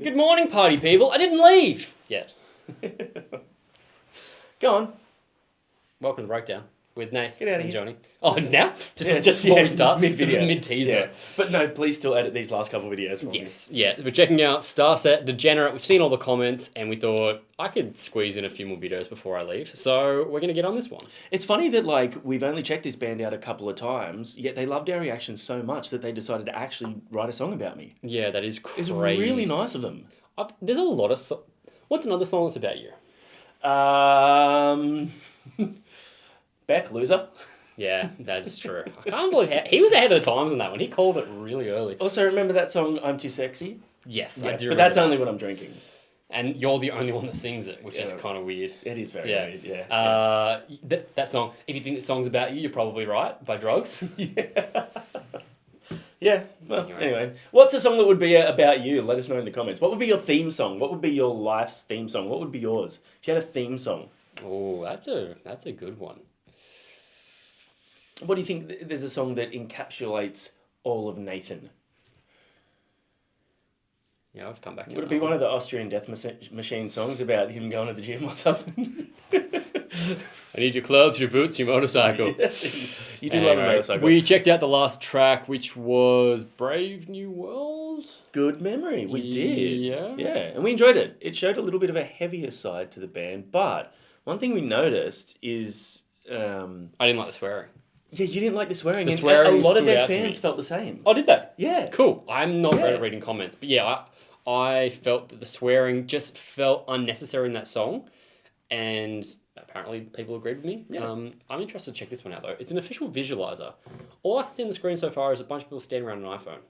Good morning, party people. I didn't leave yet. Go on. Welcome to the breakdown with Nath Get out of and here. Johnny. Oh, now? Just before we start? Mid-video. Mid-teaser. Yeah. But no, please still edit these last couple of videos for me. Yes, yeah. We're checking out STARSET, Degenerate. We've seen all the comments and we thought I could squeeze in a few more videos before I leave. So we're going to get on this one. It's funny that, like, we've only checked this band out a couple of times, yet they loved our reactions so much that they decided to actually write a song about me. Yeah, that is crazy. It's really nice of them. There's a lot of... What's another song that's about you? Beck, loser. Yeah, that is true. I can't believe he was ahead of the times on that one. He called it really early. Also, remember that song, I'm Too Sexy? Yes, Yeah, I do. but that's only when I'm drinking. And you're the only one that sings it, which is Yeah. kind of weird. It is very Yeah. weird, yeah. That song, if you think the song's about you, you're probably right, by Drugs. Yeah. Yeah, well, Anyway. anyway. What's a song that would be about you? Let us know in the comments. What would be your theme song? What would be your life's theme song? What would be yours? If you had a theme song. Oh, that's a good one. What do you think there's a song that encapsulates all of Nathan? Yeah, I've come back. Would it be one of the Austrian Death Machine songs about him going to the gym or something? I need your clothes, your boots, your motorcycle. You do love a Anyway, motorcycle. we checked out the last track, which was Brave New World. Good memory. We did. Yeah. Yeah, and we enjoyed it. It showed a little bit of a heavier side to the band, but one thing we noticed is... I didn't like the swearing. Yeah, you didn't like the swearing. The and swearing a lot of stood their out to fans me. felt the same. Oh, did they? Yeah. Cool. I'm not Yeah. great at reading comments, but yeah, I felt that the swearing just felt unnecessary in that song, and apparently people agreed with me. Yeah. I'm interested to check this one out though. It's an official visualizer. All I can see on the screen so far is a bunch of people standing around an iPhone.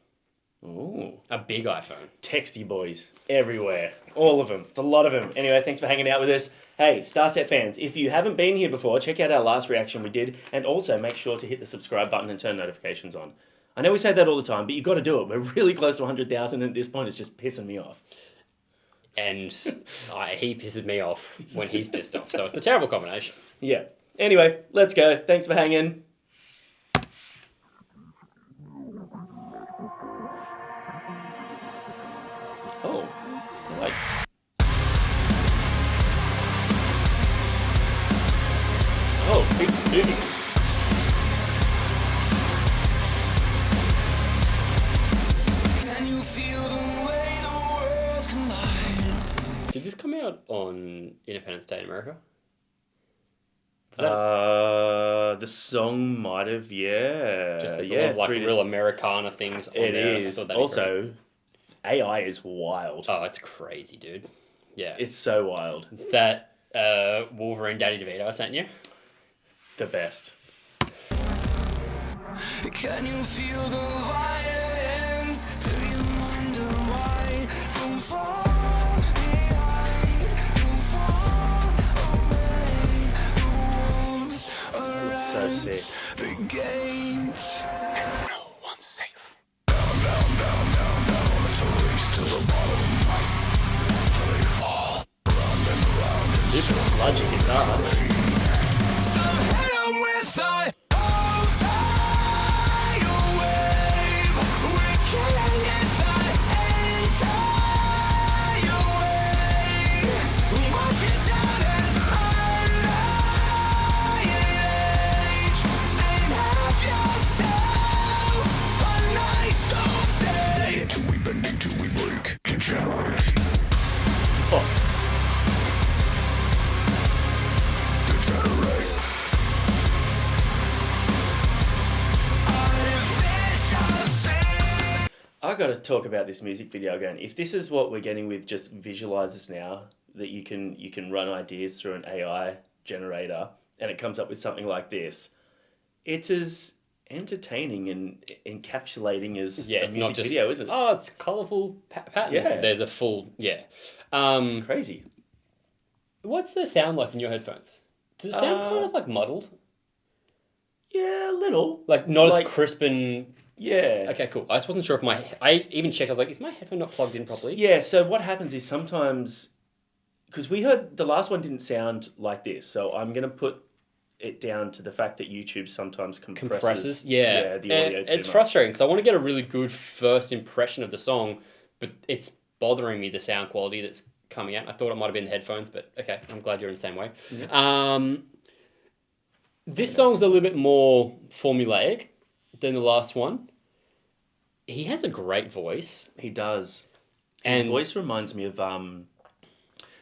Ooh. A big iPhone. Texty boys everywhere. All of them. A lot of them. Anyway, thanks for hanging out with us. Hey, StarSet fans, if you haven't been here before, check out our last reaction we did, and also make sure to hit the subscribe button and turn notifications on. I know we say that all the time, but you've got to do it. We're really close to 100,000, and at this point, it's just pissing me off. And he pisses me off when he's pissed off, so it's a terrible combination. Yeah. Anyway, let's go. Thanks for hanging. Oh, I like... Oh, big boobies. Can you feel the way the worlds collide? Did this come out on Independence Day in America? Was that The song might have, yeah. just there's a yeah, lot of like 3D. real Americana things on It there? I is. thought that'd be great. Also, AI is wild. Oh, it's crazy, dude. Yeah. It's so wild. That Wolverine Daddy DeVito I sent you. The best. Can you feel the violence? Do you wonder why? Don't fall behind, don't fall away. The wolves Looks so around sick. the gate, and no one's safe. Down, down, down, down, down. It's a race to the bottom. They fall round and round. Super sludgy guitar. So hit 'em with a hold tidal wave. We're killing it the entire way. We wash it down as annihilate. And have yourself a nice doomsday. Till we bend, till we break. Degenerate. Oh, Degenerate. Artificial sin. I got to talk about this music video again. If this is what we're getting with just visualizers now, that you can run ideas through an AI generator and it comes up with something like this, it's as entertaining and encapsulating as Yeah, a it's music not just video, isn't it? Oh, it's colourful patterns. Yeah. There's a full Crazy. What's the sound like in your headphones? Does it sound kind of like muddled? Yeah, a little. Like not Like- as crisp and Yeah. okay, cool. I just wasn't sure if I even checked. I was like, is my headphone not plugged in properly? Yeah, so what happens is sometimes, because we heard the last one didn't sound like this, so I'm going to put it down to the fact that YouTube sometimes compresses Yeah, the audio too it's much. frustrating because I want to get a really good first impression of the song, but it's bothering me, the sound quality that's coming out. I thought it might have been the headphones, but okay, I'm glad you're in the same way. This song's a little bit more formulaic than the last one. He has a great voice. He does. His And voice reminds me of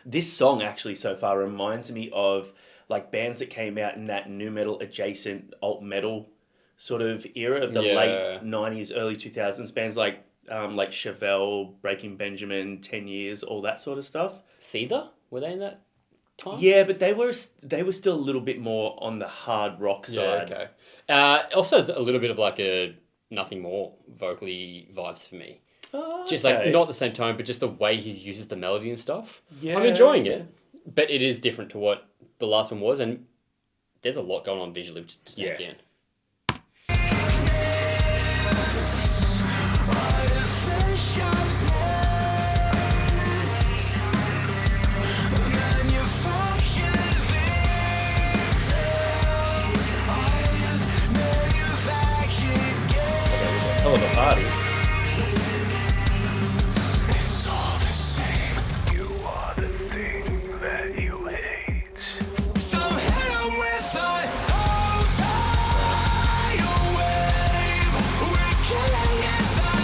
this song actually so far reminds me of like bands that came out in that nu metal adjacent alt metal sort of era of the Yeah. late 90s, early 2000s. Bands like Chevelle, Breaking Benjamin, 10 Years, all that sort of stuff. Seether, were they in that time? Yeah, but they were still a little bit more on the hard rock side. Yeah, okay. Also, it's a little bit of like a Nothing More vocally vibes for me. Oh, Just like okay. not the same tone, but just the way he uses the melody and stuff. Yeah, I'm enjoying it, but it is different to what the last one was, and there's a lot going on visually to take in. Hell of a party. It's all the same. You are the thing that you hate. So hit 'em with a whole tidal wave. We're killing it the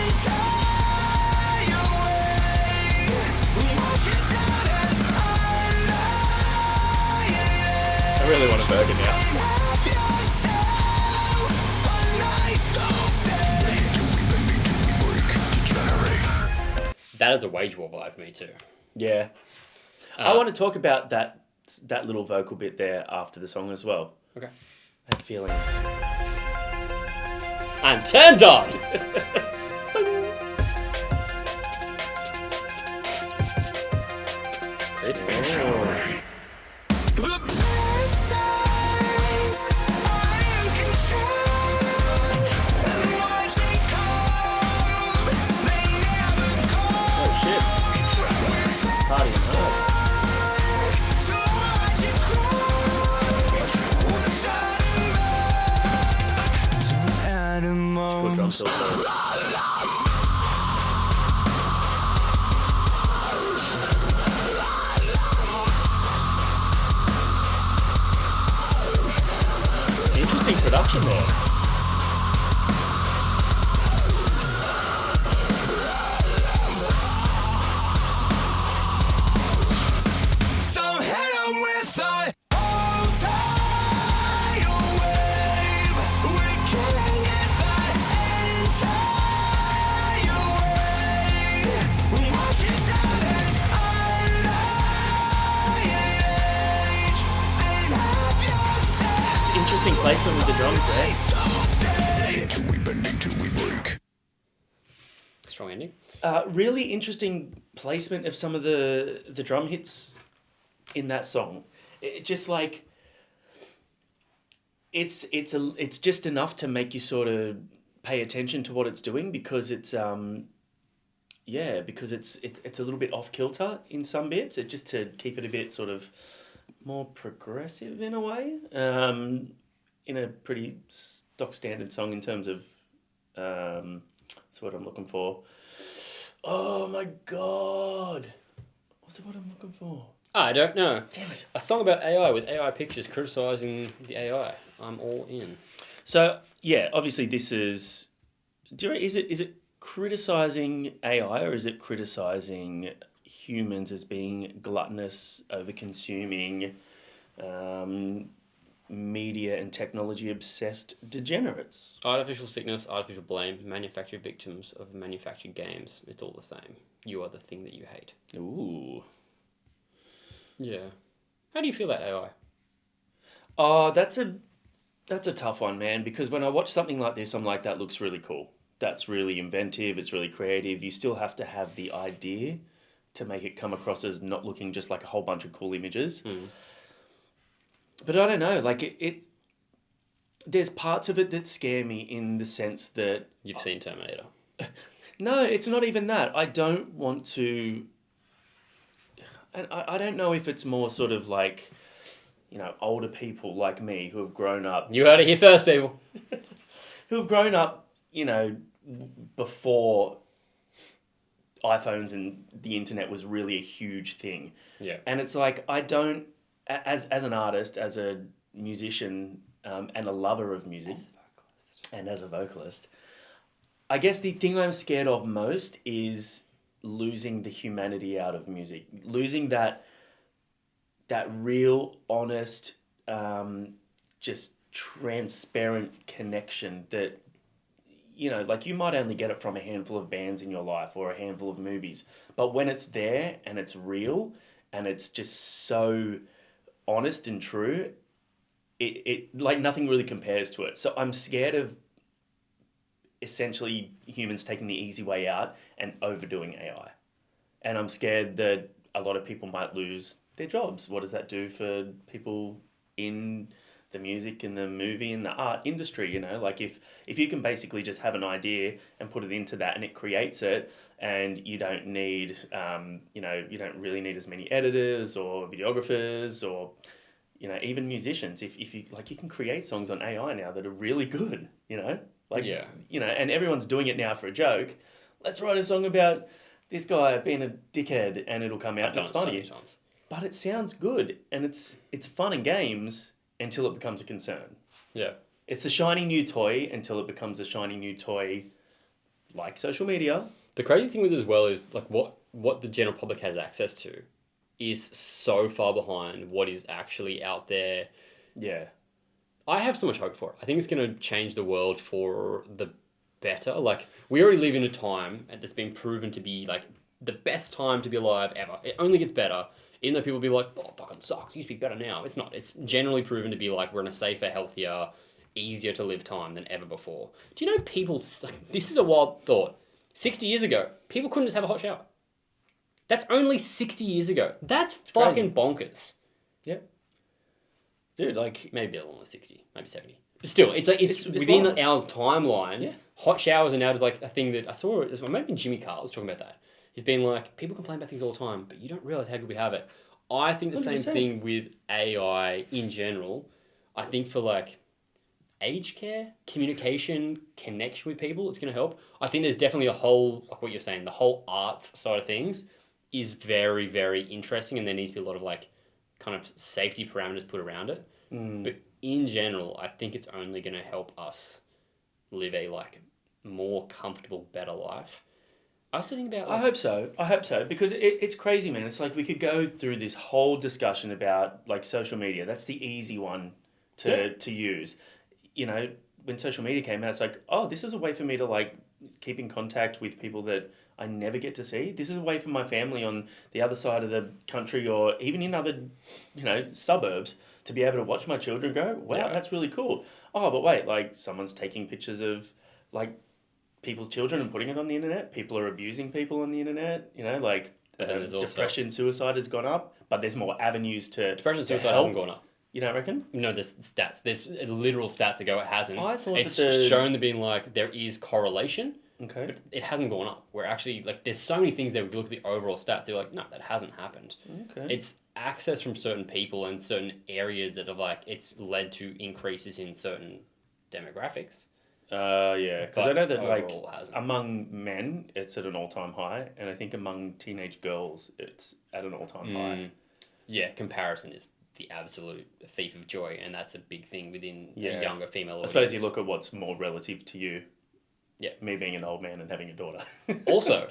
entire way. We wash it down as annihilate. I really want a burger now. Have yourself a nice dog stay. Degenerate. That is a wage war vibe for me too. Yeah. I want to talk about that little vocal bit there after the song as well. Okay. I have feelings. I'm turned on! The parasites are in control. And once they come, they never go. Oh shit. Partying hard. To watch it grow. We're starting back to animals. Good drum solo. Interesting production there. So hit 'em with a whole tidal wave. We're killing it the entire way. We wash it down as annihilate. And have yourself Interesting placement with the drums there. till we bend, till we break. Strong ending. Really interesting placement of some of the drum hits in that song. It just like it's just enough to make you sort of pay attention to what it's doing because it's because it's a little bit off kilter in some bits. It just to keep it a bit sort of more progressive in a way. In a pretty stock standard song in terms of that's what I'm looking for. Oh my god. What's the word I'm looking for? I don't know. Damn it. A song about AI with AI pictures criticizing the AI. I'm all in. So yeah, obviously this is is it criticizing AI or is it criticizing humans as being gluttonous, over consuming, media and technology obsessed degenerates? Artificial sickness, artificial blame, manufactured victims of manufactured games. It's all the same. You are the thing that you hate. Ooh. Yeah. How do you feel about AI? Oh, that's a tough one, man, because when I watch something like this, I'm like, that looks really cool. That's really inventive, it's really creative. You still have to have the idea to make it come across as not looking just like a whole bunch of cool images. But I don't know, like it there's parts of it that scare me in the sense that You've seen Terminator. no, it's not even that. I don't want to, and I don't know if it's more sort of like, you know, older people like me who have grown up, You heard it here first, people. you know, before iPhones and the internet was really a huge thing. Yeah. And it's like, I don't, as an artist, as a musician, and a lover of music, As a vocalist. and as a vocalist, I guess the thing I'm scared of most is losing the humanity out of music, losing that real, honest, just transparent connection that, like you might only get it from a handful of bands in your life or a handful of movies, but when it's there and it's real and it's just so honest and true, it like nothing really compares to it. So I'm scared of essentially humans taking the easy way out and overdoing AI. And I'm scared that a lot of people might lose their jobs. What does that do for people in the music and the movie and the art industry? Like if you can basically just have an idea and put it into that and it creates it, and you don't need you don't really need as many editors or videographers or even musicians. If you like, you can create songs on AI now that are really good, like, Yeah. and everyone's doing it now for a joke. Let's write a song about this guy being a dickhead and it'll come out I've done and it it's so funny. many times. But it sounds good and it's fun and games until it becomes a concern. Yeah. It's the shiny new toy until it becomes a shiny new toy like social media. The crazy thing with it as well is like what the general public has access to is so far behind what is actually out there. Yeah. I have so much hope for it. I think it's going to change the world for the better. Like, we already live in a time that's been proven to be like the best time to be alive ever. It only gets better. Even though people be like, oh, it fucking sucks. It used to be better now. It's not. It's generally proven to be like we're in a safer, healthier, easier to live time than ever before. Do you know people, like, this is a wild thought. 60 years ago, people couldn't just have a hot shower. That's only 60 years ago. That's fucking bonkers. Yeah. Dude, like, Maybe a little more 60, maybe 70. But still, it's like it's within wild. our timeline. Yeah. Hot showers are now just like a thing that I saw. Maybe Jimmy Carr was talking about that. He's been like, people complain about things all the time, but you don't realize how good we have it. I think the same 100%. thing with AI in general. I think for like aged care, communication, connection with people, it's going to help. I think there's definitely a whole, like what you're saying, the whole arts side of things is very, very interesting, and there needs to be a lot of like kind of safety parameters put around it. But in general, I think it's only going to help us live a like more comfortable, better life. I was thinking about. I hope so, because it's crazy, man. It's like we could go through this whole discussion about like social media. That's the easy one to use. When social media came out, it's like, oh, this is a way for me to like keep in contact with people that I never get to see. This is a way for my family on the other side of the country or even in other, suburbs to be able to watch my children go, wow, Yeah. that's really cool. Oh, but wait, like someone's taking pictures of like people's children and putting it on the internet. People are abusing people on the internet. But then there's also depression, suicide has gone up, but there's more avenues to depression, to suicide help. hasn't gone up. You don't reckon? No, there's stats. There's literal stats that go it hasn't. I thought it's that the- shown to be like there is correlation, Okay. but it hasn't gone up. We're actually like there's so many things that we look at the overall stats. They're like, no, that hasn't happened. Okay. It's access from certain people and certain areas that have like it's led to increases in certain demographics. Yeah, because I But know that like overall it hasn't. among men it's at an all-time high, and I think among teenage girls it's at an all-time high. Yeah, comparison is the absolute thief of joy, and that's a big thing within Yeah. a younger female I audience. suppose you look at what's more relative to you. Yeah. Me being an old man and having a daughter. Also,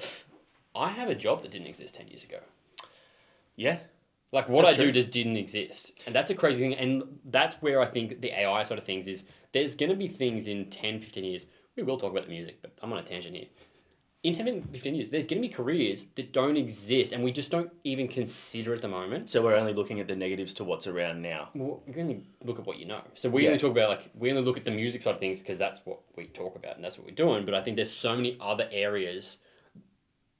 I have a job that didn't exist 10 years ago. Yeah. Like, what That's I do true. just didn't exist. And that's a crazy thing. And that's where I think the AI side of things is there's going to be things in 10, 15 years. We will talk about the music, but I'm on a tangent here. In 10, 15 years, there's going to be careers that don't exist, and we just don't even consider at the moment. So we're only looking at the negatives to what's around now. Well, you only look at what you know. So we Yeah. only talk about, like, we only look at the music side of things because that's what we talk about and that's what we're doing. But I think there's so many other areas.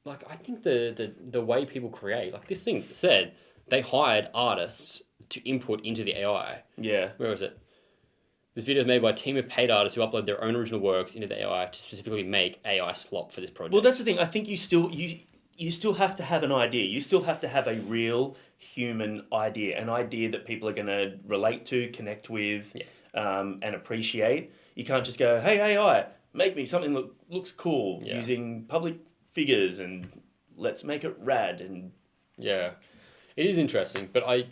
Like, I think the way people create, like this thing said, they hired artists to input into the AI. Yeah. Where was it? This video is made by a team of paid artists who upload their own original works into the AI to specifically make AI slop for this project. Well, that's the thing. I think you still have to have an idea. You still have to have a real human idea, an idea that people are going to relate to, connect with, and appreciate. You can't just go, "Hey AI, make me something that looks cool," Yeah. using public figures and let's make it rad. And Yeah, it is interesting, but I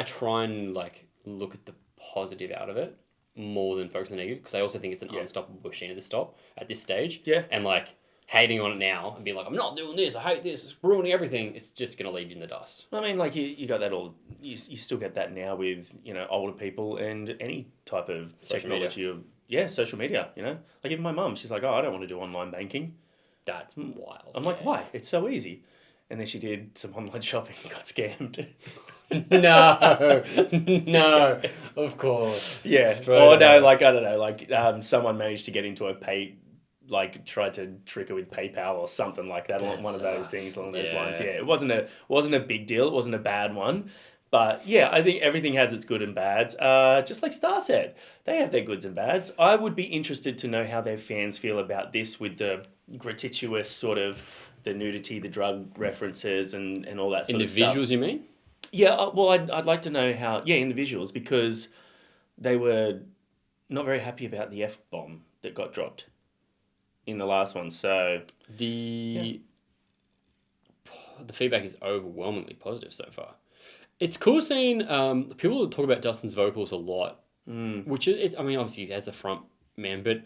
try and like look at the positive out of it more than focus on the negative because I also think it's an unstoppable machine at this stage. Yeah. And like hating on it now and being like, I'm not doing this, I hate this, it's ruining everything. It's just gonna leave you in the dust. I mean, like you got that all. You still get that now with older people and any type of Social technology. Social media. Like even my mum, she's like, oh, I don't want to do online banking. That's wild. I'm like, why? It's so easy. And then she did some online shopping and got scammed. No, of course. Yeah. Straight Or up. no, like I don't know, like someone managed to get into tried to trick her with PayPal or something like that. That's, One of those things along those yeah. lines. Yeah. It wasn't a big deal. It wasn't a bad one. But yeah, I think everything has its good and bads. Just like STARSET, they have their goods and bads. I would be interested to know how their fans feel about this with the gratuitous sort of the nudity, the drug references, and all that sort In of the stuff. visuals, you mean? Yeah, well, I'd like to know how. Yeah, in the visuals, because they were not very happy about the F-bomb that got dropped in the last one. So The feedback is overwhelmingly positive so far. It's cool seeing people talk about Dustin's vocals a lot, which I mean, obviously as a front man, but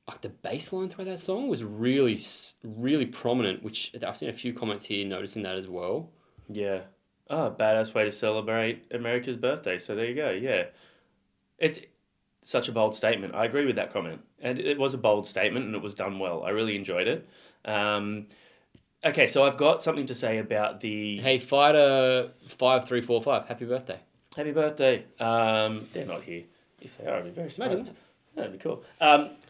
like the bass line throughout that song was really, really prominent. Which I've seen a few comments here noticing that as well. yeah, badass way to celebrate America's birthday. So there you go. Yeah, it's such a bold statement. I agree with that comment, and it was a bold statement, and it was done well. I really enjoyed it. Okay, so I've got something to say about the Hey, Fighter 5345, happy birthday! happy birthday. They're not here. If they are, I'd be very surprised. Imagine. That'd be cool.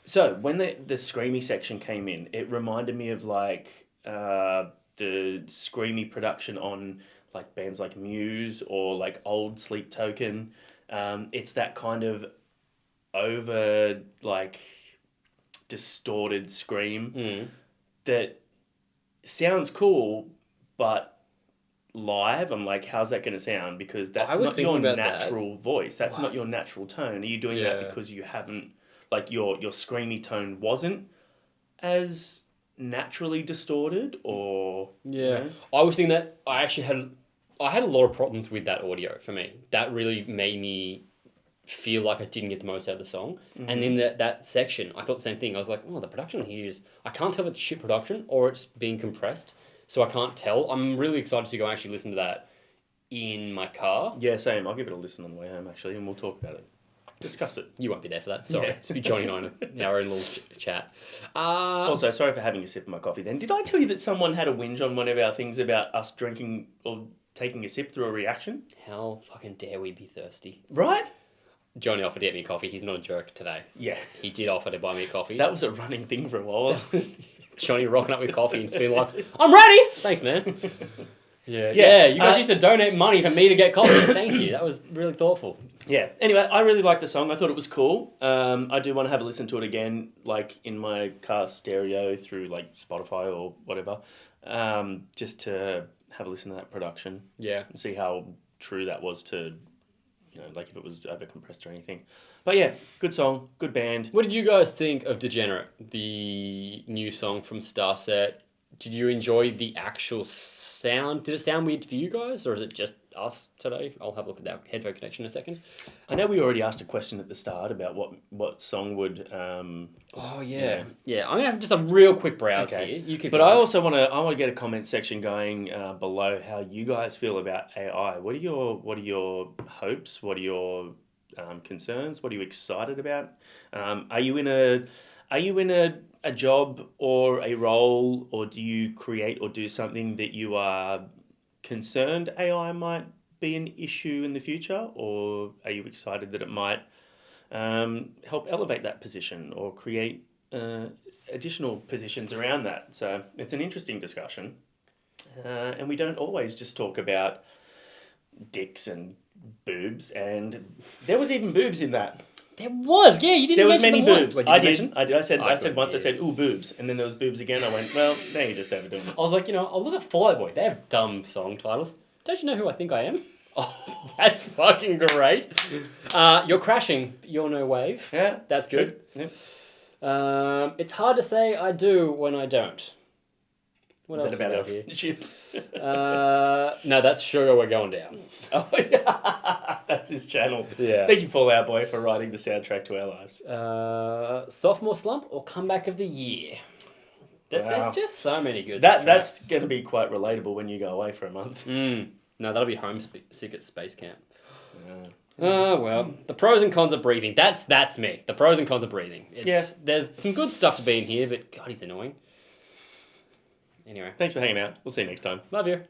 So when the screamy section came in, it reminded me of like the screamy production on like bands like Muse or like old Sleep Token. It's that kind of over like distorted scream that sounds cool, but live, I'm like, how's that going to sound? Because that's was not your thinking about natural voice. That's not your natural tone. Are you doing that Yeah. because you haven't, like, your screamy tone wasn't as naturally distorted, or Yeah, I was thinking that I had a lot of problems with that audio for me. That really made me feel like I didn't get the most out of the song. And in that section, I thought the same thing. I was like, oh, the production here is... I can't tell if it's shit production or it's being compressed. So I can't tell. I'm really excited to go and actually listen to that in my car. Yeah, same. I'll give it a listen on the way home, actually, and we'll talk about it. Discuss it. You won't be there for that. Sorry. Yeah. It's be Johnny and I in our own little chat. Also, sorry for having a sip of my coffee then. Did I tell you that someone had a whinge on one of our things about us drinking or taking a sip through a reaction? How fucking dare we be thirsty? Right? Johnny offered to get me a coffee. He's not a jerk today. Yeah. He did offer to buy me a coffee. That was a running thing for a while. Johnny rocking up with coffee and just being like, I'm ready! Thanks, man. Yeah, you guys used to donate money for me to get coffee. Thank you. That was really thoughtful. Yeah. Anyway, I really liked the song. I thought it was cool. I do want to have a listen to it again, like in my car stereo through like Spotify or whatever, just to have a listen to that production Yeah. and see how true that was to, like if it was over compressed or anything. But yeah, good song, good band. What did you guys think of Degenerate, the new song from STARSET? Did you enjoy the actual sound? Did it sound weird for you guys, or is it just us today? I'll have a look at that headphone connection in a second. I know we already asked a question at the start about what song would. Oh yeah. I'm gonna have just a real quick browse Okay. here. You keep But going. I also want to get a comment section going below how you guys feel about AI. What are your hopes? What are your concerns? What are you excited about? Are you in a job or a role, or do you create or do something that you are concerned AI might be an issue in the future, or are you excited that it might help elevate that position or create additional positions around that? So it's an interesting discussion, and we don't always just talk about dicks and boobs, and there was even boobs in that. There was, yeah. You didn't. There was mention many them boobs. once. Wait, I you mention? did. I said couldn't once. I hear said, "Ooh, boobs," and then there was boobs again. I went, "Well, now you're just overdoing it." I was like, I'll look at Fall Out Boy. They have dumb song titles. Don't you know who I think I am? Oh, that's fucking great. You're crashing. You're no wave. Yeah, That's good. Yeah. It's hard to say I do when I don't. What Is else that we about our got here? friendship? No, that's Sugar. We're going down. Oh, yeah. That's his channel. Yeah. Thank you, Fallout Boy, for writing the soundtrack to our lives. Sophomore slump or comeback of the year. Wow. There's just so many good. That's tracks. going to be quite relatable when you go away for a month. No, that'll be homesick at space camp. Yeah. Well, the pros and cons of breathing. That's me. The pros and cons of breathing. There's some good stuff to be in here, but God, he's annoying. Anyway, Thanks for hanging out. We'll see you next time. love you.